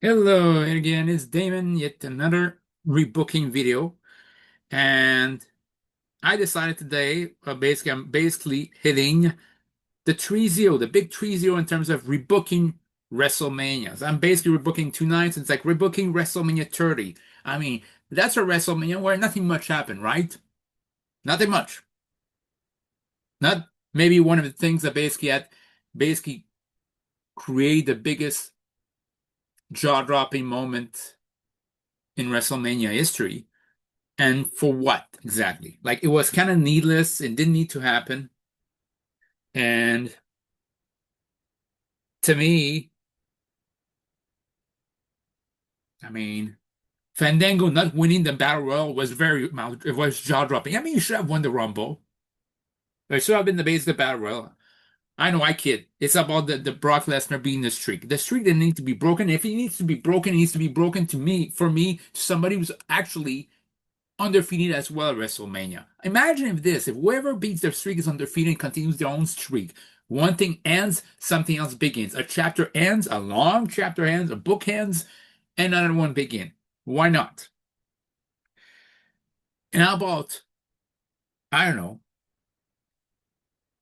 Hello again, it's Damon, yet another rebooking video. And I decided today, I'm basically hitting the 3-0, the big 3-0 in terms of rebooking WrestleManias. I'm basically rebooking two nights. It's like rebooking WrestleMania 30. I mean, that's a WrestleMania where nothing much happened, right? Nothing much. Not maybe one of the things that basically create the biggest jaw-dropping moment in WrestleMania history. And for what exactly? Like it was kind of needless. It didn't need to happen. And to me, I mean, Fandango not winning the Battle Royal was it was jaw-dropping. I mean, you should have won the Rumble. It should have been the base of the Battle Royal. I know, I kid. It's about the Brock Lesnar being the streak. The streak didn't need to be broken. If it needs to be broken, it needs to be broken to me, for me, somebody who's actually undefeated as well at WrestleMania. Imagine if whoever beats their streak is undefeated and continues their own streak. One thing ends, something else begins. A chapter ends, a long chapter ends, a book ends, and another one begins. Why not? And how about, I don't know,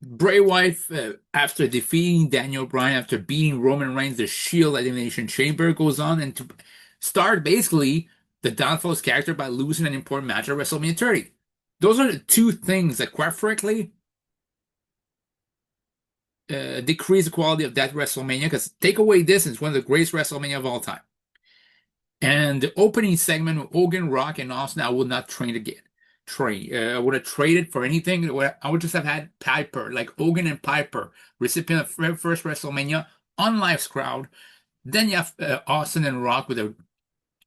Bray Wyatt after defeating Daniel Bryan, after beating Roman Reigns, the Shield Elimination Chamber goes on and to start basically the downfall's character by losing an important match at WrestleMania 30. Those are the two things that, quite frankly, decrease the quality of that WrestleMania. Because take away this, it's one of the greatest WrestleMania of all time. And the opening segment with Hogan, Rock, and Austin, I would not trade again. I would have traded for anything. I would just have had Piper, like Hogan and Piper, recipient of first WrestleMania on Life's crowd. Then you have Austin and Rock with the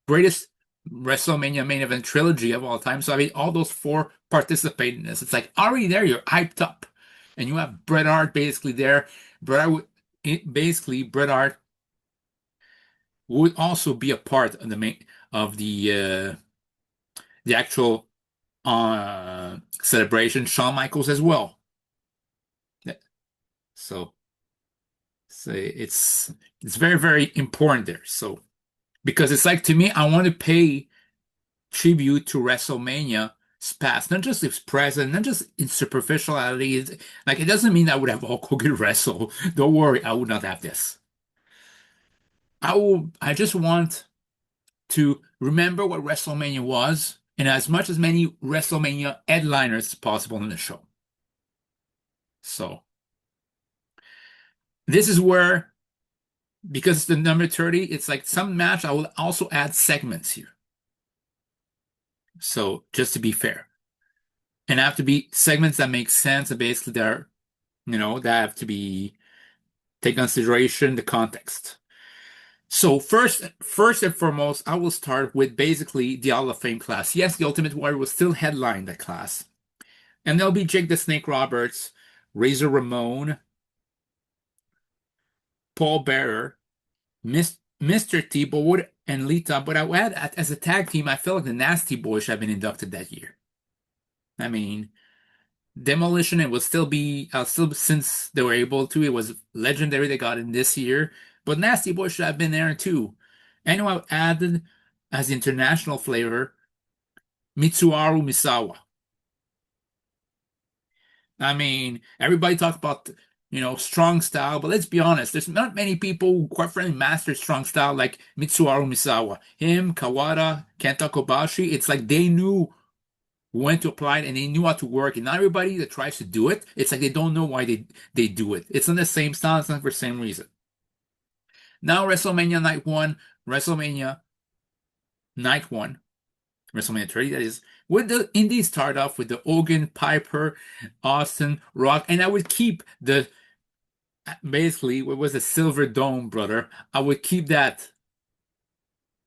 greatest WrestleMania main event trilogy of all time. So I mean, all those four participate in this. It's like already there, you're hyped up, and you have Bret Hart basically there. Bret Hart would also be a part of the actual celebration. Shawn Michaels as well. Yeah. So, so it's very very important there. So because it's like, to me, I want to pay tribute to WrestleMania's past, not just its present, not just its superficiality. Like it doesn't mean I would have Hulk Hogan wrestle. Don't worry, I would not have this. I just want to remember what WrestleMania was, and as much as many WrestleMania headliners as possible in the show. So this is where, because it's the number 30, it's like some match I will also add segments here. So just to be fair. And have to be segments that make sense, and basically they're, that have to be take consideration the context. So first and foremost, I will start with basically the Hall of Fame class. Yes, the Ultimate Warrior will still headline that class. And there'll be Jake the Snake Roberts, Razor Ramon, Paul Bearer, Mr. T, Wood, and Lita. But I would add, as a tag team, I feel like the Nasty Boys should have been inducted that year. I mean, Demolition, it will still be, still, since they were able to, it was legendary they got in this year. But Nasty Boys should have been there too. And I added, as international flavor, Mitsuharu Misawa. I mean, everybody talks about, strong style, but let's be honest, there's not many people who quite frankly master strong style like Mitsuharu Misawa. Him, Kawada, Kenta Kobashi, it's like they knew when to apply it and they knew how to work. And not everybody that tries to do it, it's like they don't know why they do it. It's not the same style, it's not for the same reason. Now WrestleMania Night 1, WrestleMania Night 1, WrestleMania 30, that is, with the Indies start off with the Hogan, Piper, Austin, Rock, and I would keep the basically what was the Silver Dome, brother. I would keep that,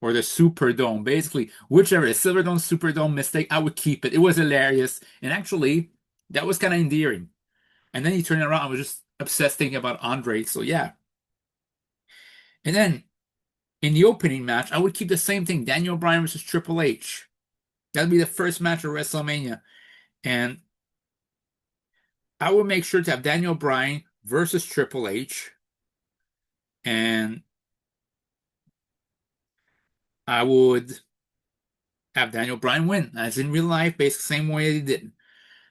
or the Super Dome, basically whichever, the Silver Dome, Super Dome mistake, I would keep it. It was hilarious, and actually that was kind of endearing. And then he turned around, I was just obsessed thinking about Andre. So yeah, and then in the opening match, I would keep the same thing: Daniel Bryan versus Triple H. That'd be the first match of WrestleMania, and I would make sure to have Daniel Bryan versus Triple H, and I would have Daniel Bryan win, as in real life, basically the same way he did.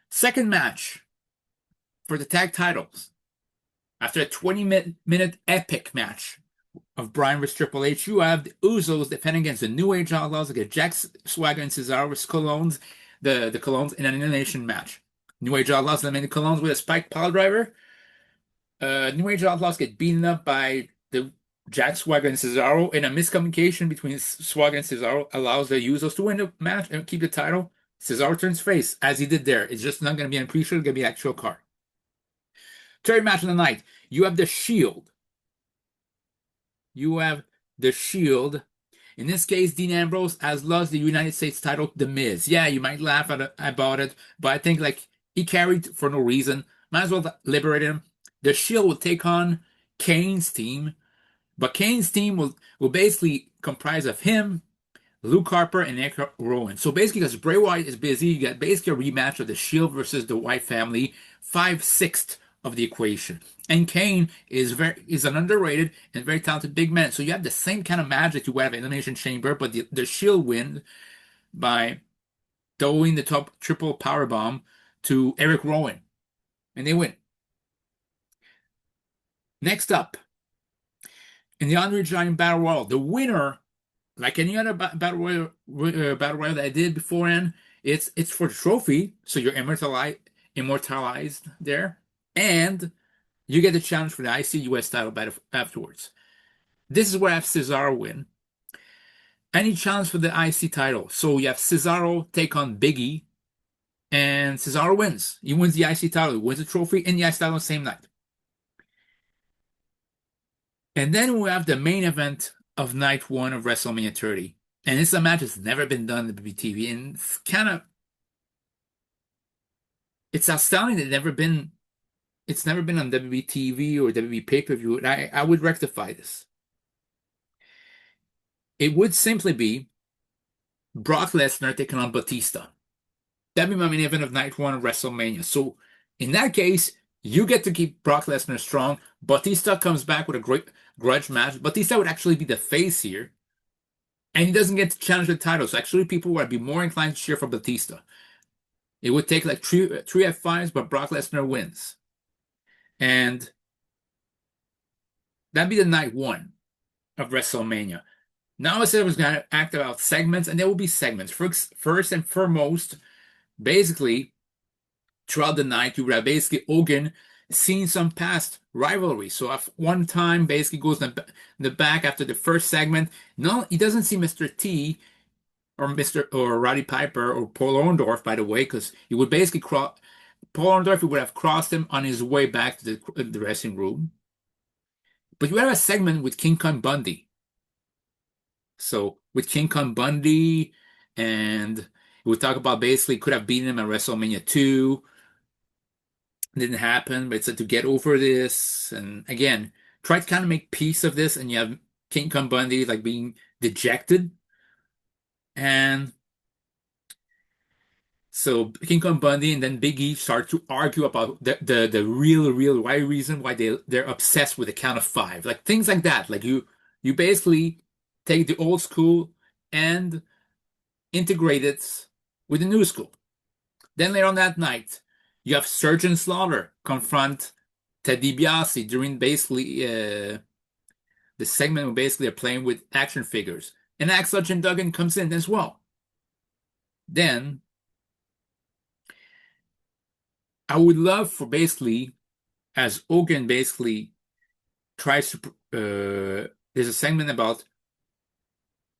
Second match for the tag titles. After a 20-minute epic match of Bryan vs. Triple H, you have the Usos defending against the New Age Outlaws against Jack Swagger and Cesaro vs. Colognes, the Colognes in an elimination match. New Age Outlaws eliminated Colognes with a spike pile driver. New Age Outlaws get beaten up by the Jack Swagger and Cesaro, and a miscommunication between Swagger and Cesaro allows the Usos to win the match and keep the title. Cesaro turns face, as he did there. It's just not going to be an pre-show, it's going to be an actual card. Third match of the night, you have the Shield. You have the Shield. In this case, Dean Ambrose has lost the United States title to The Miz. Yeah, you might laugh about it, but I think like he carried for no reason. Might as well liberate him. The Shield will take on Kane's team, but Kane's team will basically comprise of him, Luke Harper, and Eric Rowan. So basically, because Bray Wyatt is busy, you got basically a rematch of the Shield versus the Wyatt family, 5/6 of the equation. And Kane is an underrated and very talented big man. So you have the same kind of magic you would have in Elimination Chamber, but the Shield win by throwing the top triple power bomb to Eric Rowan, and they win. Next up, in the Andre Giant Battle Royal, the winner, like any other battle royal that I did beforehand, it's for the trophy, so you're immortalized there, and you get the challenge for the IC US title battle afterwards. This is where I have Cesaro win. Any challenge for the IC title, so you have Cesaro take on Big E, and Cesaro wins. He wins the IC title, he wins the trophy and the IC title on the same night. And then we have the main event of night one of WrestleMania 30. And it's a match that's never been done on the WWE. And it's astounding that it's never been on WWE TV or WWE pay-per-view. And I would rectify this. It would simply be Brock Lesnar taking on Batista. That'd be my main event of night one of WrestleMania. So in that case, you get to keep Brock Lesnar strong. Batista comes back with a great grudge match. Batista would actually be the face here. And he doesn't get to challenge the title. So actually, people would be more inclined to cheer for Batista. It would take like three F5s, but Brock Lesnar wins. And that'd be the night one of WrestleMania. Now I said I was going to act about segments, and there will be segments. First and foremost, basically, throughout the night, you would have basically Hogan seen some past rivalry. So if one time basically goes in the back after the first segment, no, he doesn't see Mr. T or Roddy Piper or Paul Orndorff, by the way, because he would basically cross Paul Orndorff. He would have crossed him on his way back to the dressing room. But you have a segment with King Kong Bundy. So with King Kong Bundy, and we talk about basically could have beaten him at WrestleMania 2. Didn't happen, but it's to get over this. And again, try to kind of make peace of this. And you have King Kong Bundy like being dejected. And so King Kong Bundy and then Big E start to argue about the real why reason why they're obsessed with the count of five. Like things like that. Like you basically take the old school and integrate it with the new school. Then later on that night, you have Sergeant Slaughter confront Ted DiBiase during basically the segment where basically they're playing with action figures. And Axel Jim Duggan comes in as well. Then I would love for basically, as Hogan basically tries to, there's a segment about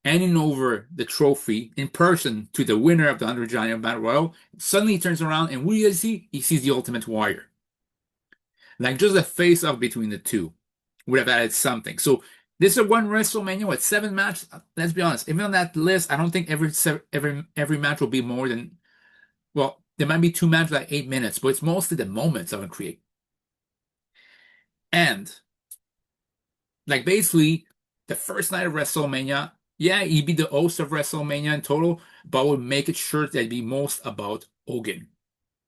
handing over the trophy in person to the winner of the 100 Giant Battle Royal. Suddenly he turns around and what do you see? He sees the Ultimate Warrior. Like just a face-off between the two would have added something. So this is one WrestleMania with 7 matches. Let's be honest. Even on that list, I don't think every match will be more than, well, there might be 2 matches like 8 minutes, but it's mostly the moments I would create. And like basically the first night of WrestleMania, yeah, he'd be the host of WrestleMania in total, but would make it sure that it'd be most about Hogan.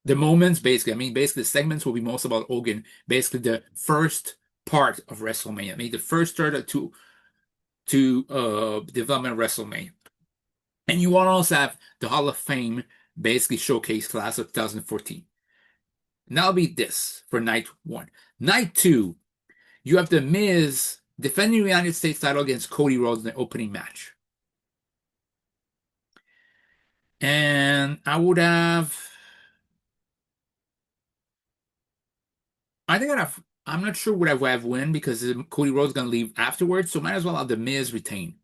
The moments, basically, I mean, basically the segments will be most about Hogan. Basically, the first part of WrestleMania, maybe the first third to to development of WrestleMania. And you want to also have the Hall of Fame basically showcase class of 2014. And that'll be this for night one. Night two, you have The Miz defending the United States title against Cody Rhodes in the opening match. And I'm not sure what I would have win because Cody Rhodes is going to leave afterwards, so might as well have The Miz retain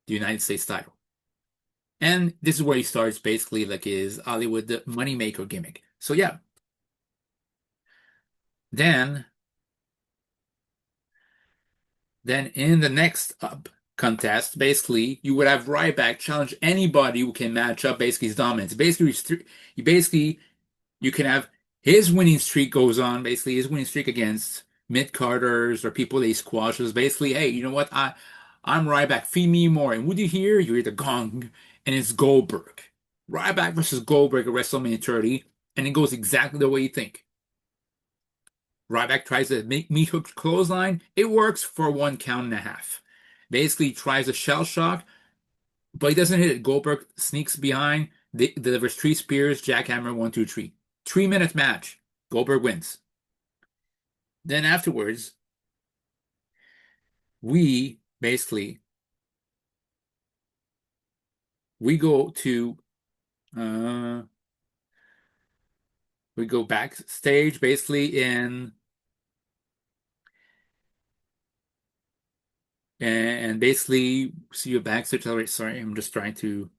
the United States title. And this is where he starts basically like his Hollywood moneymaker gimmick. So yeah. Then in the next up contest, basically you would have Ryback challenge anybody who can match up basically his dominance. You can have his winning streak goes on, basically his winning streak against mid-carders or people that he squashes. Basically, hey, you know what? I'm Ryback, feed me more. And what do you hear? You hear the gong, and it's Goldberg. Ryback versus Goldberg at WrestleMania 30, and it goes exactly the way you think. Ryback tries to make meat hook clothesline. It works for 1.5 counts. Basically, tries a shell shock, but he doesn't hit it. Goldberg sneaks behind, delivers 3 spears, jackhammer, 1, 2, 3. 3 minute match. Goldberg wins. Then afterwards, we basically we go to we go backstage basically and basically see you backstage. Sorry, I'm just trying to.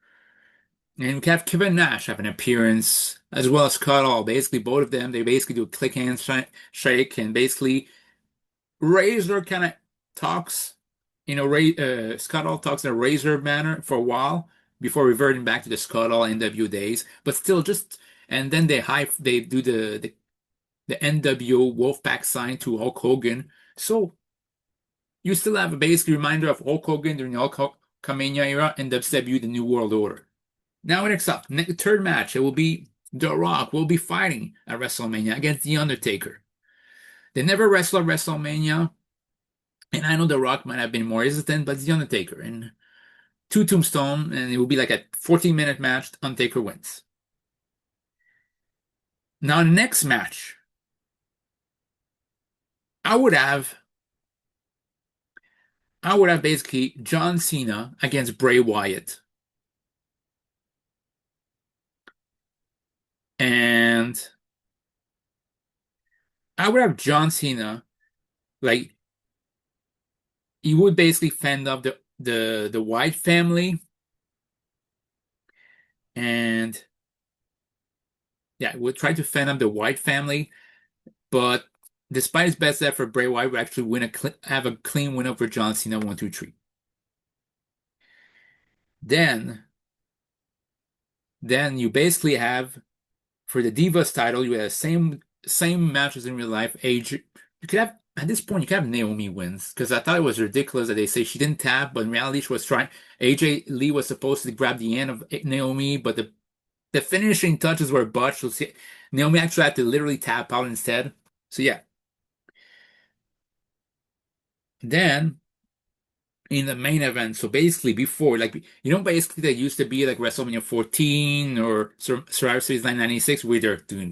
And we have Kevin Nash have an appearance as well as Scott Hall. Basically, both of them they basically do a click hand shake and basically Razor kind of talks. Scott Hall talks in a Razor manner for a while before reverting back to the Scott Hall NWO days. But still, just and then they do the NWO Wolfpack sign to Hulk Hogan. So you still have a basic reminder of Hulk Hogan during the Hulkamania era and WCW, the New World Order. Now next up, third match, it will be The Rock will be fighting at WrestleMania against The Undertaker. They never wrestled at WrestleMania, and I know The Rock might have been more hesitant, but it's The Undertaker. And 2 tombstone, and it will be like a 14-minute match. Undertaker wins. Now, next match, I would have basically John Cena against Bray Wyatt. And I would have John Cena, like he would basically fend off the Wyatt family, and yeah, would try to fend off the Wyatt family, but despite his best effort, Bray Wyatt would actually have a clean win over John Cena 1, 2, 3. Then you basically have for the Divas title, you have the same matches in real life. Age you could have at this point you could have Naomi wins because I thought it was ridiculous that they say she didn't tap, but in reality she was trying. AJ Lee was supposed to grab the end of Naomi, but the finishing touches were botched. So Naomi actually had to literally tap out instead. So yeah. Then in the main event, so basically before, like basically that used to be like WrestleMania 14 or Survivor Series 996, where they're doing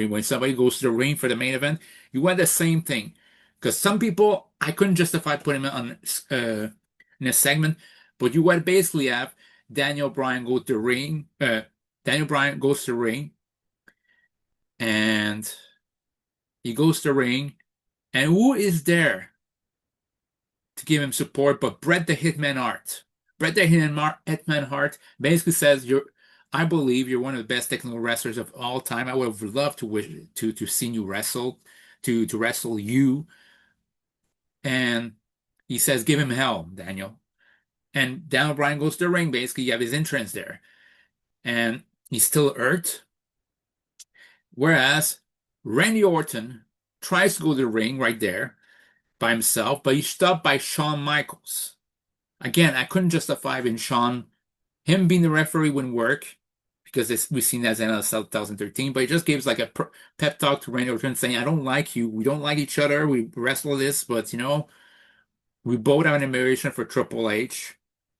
when somebody goes to the ring for the main event, you want the same thing. Because some people I couldn't justify putting them on in a segment, but you would basically have Daniel Bryan go to the ring. Daniel Bryan goes to the ring, and he goes to the ring, and who is there to give him support, but Bret the Hitman Hart. Bret the Hitman Hart basically says I believe you're one of the best technical wrestlers of all time. I would have loved to see you wrestle, to wrestle you. And he says, give him hell, Daniel. And Daniel Bryan goes to the ring, basically, you have his entrance there. And he's still hurt. Whereas Randy Orton tries to go to the ring right there by himself, but he's stopped by Shawn Michaels. Again, I couldn't justify in Shawn. Him being the referee wouldn't work because we've seen that as NLSL 2013, but he just gives like a pep talk to Randy Orton saying, I don't like you. We don't like each other. We wrestle this, but We both have an admiration for Triple H,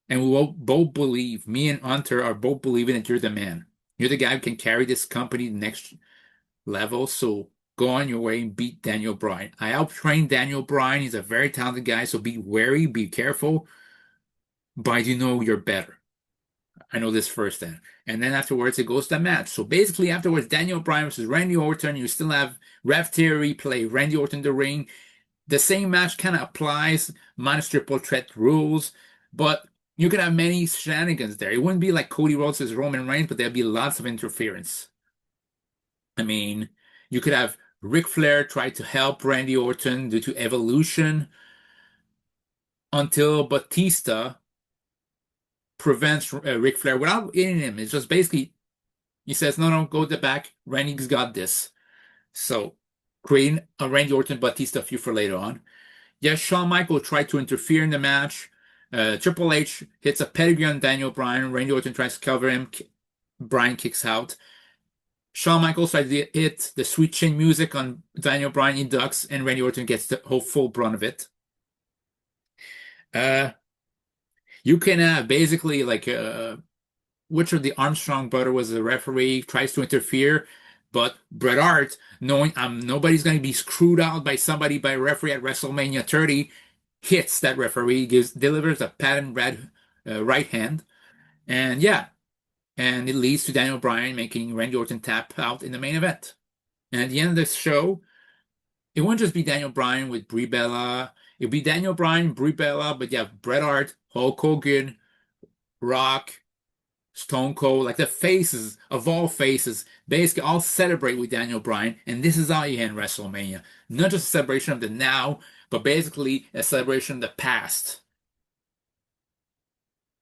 and we both believe, me and Hunter are both believing that you're the man. You're the guy who can carry this company to the next level. So go on your way and beat Daniel Bryan. I helped train Daniel Bryan. He's a very talented guy, so be wary, be careful. But I do know you're better. I know this firsthand. And then afterwards, it goes to the match. So basically, afterwards, Daniel Bryan versus Randy Orton. You still have Ref Theory play Randy Orton in the ring. The same match kind of applies minus triple threat rules, but you could have many shenanigans there. It wouldn't be like Cody Rhodes versus Roman Reigns, but there'd be lots of interference. I mean, you could have Ric Flair try to help Randy Orton due to evolution until Batista prevents Ric Flair without hitting him. It's just basically he says, "No, no, go to the back. Randy's got this." So creating a Randy Orton Batista feud for later on. Yes, Shawn Michaels tried to interfere in the match. Triple H hits a pedigree on Daniel Bryan. Randy Orton tries to cover him. Bryan kicks out. Shawn Michaels tries to hit the sweet chin music on Daniel Bryan. He ducks, and Randy Orton gets the whole full brunt of it. Uh, you can basically like which of the Armstrong brother was the referee tries to interfere, but Bret Hart, knowing nobody's going to be screwed out by somebody by a referee at WrestleMania 30, hits that referee, delivers a patent red right hand, and yeah, and it leads to Daniel Bryan making Randy Orton tap out in the main event. And at the end of the show, it won't just be Daniel Bryan with Brie Bella. It'll be Daniel Bryan, Brie Bella, but you have Bret Hart, Hulk Hogan, Rock, Stone Cold, like the faces of all faces, basically all celebrate with Daniel Bryan, and this is how you end WrestleMania. Not just a celebration of the now, but basically a celebration of the past.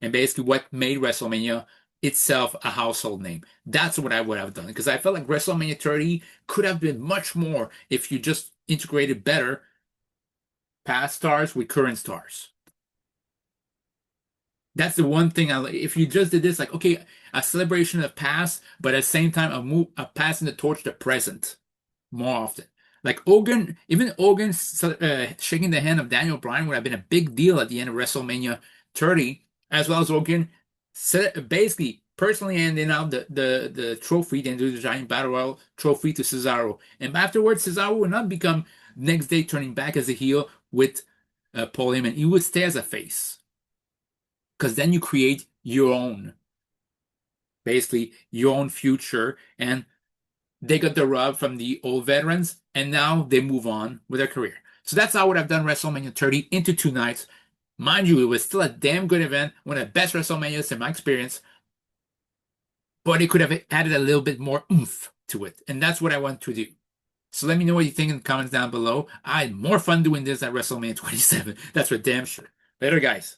And basically what made WrestleMania itself a household name. That's what I would have done. Because I felt like WrestleMania 30 could have been much more if you just integrated better past stars with current stars. That's the one thing I like. If you just did this, like, okay, a celebration of past, but at the same time, a passing the torch to present more often. Like Hogan, even Hogan shaking the hand of Daniel Bryan would have been a big deal at the end of WrestleMania 30, as well as Hogan basically personally handing out the trophy, then do the Giant Battle Royal trophy to Cesaro. And afterwards, Cesaro would not become next day turning back as a heel with Paul Heyman. He would stay as a face because then you create your own, basically your own future, and they got the rub from the old veterans, and now they move on with their career. So that's how I would have done WrestleMania 30 into 2 nights. Mind you, it was still a damn good event, one of the best WrestleManias in my experience, but it could have added a little bit more oomph to it, and that's what I want to do. So let me know what you think in the comments down below. I had more fun doing this at WrestleMania 27. That's for damn sure. Later, guys.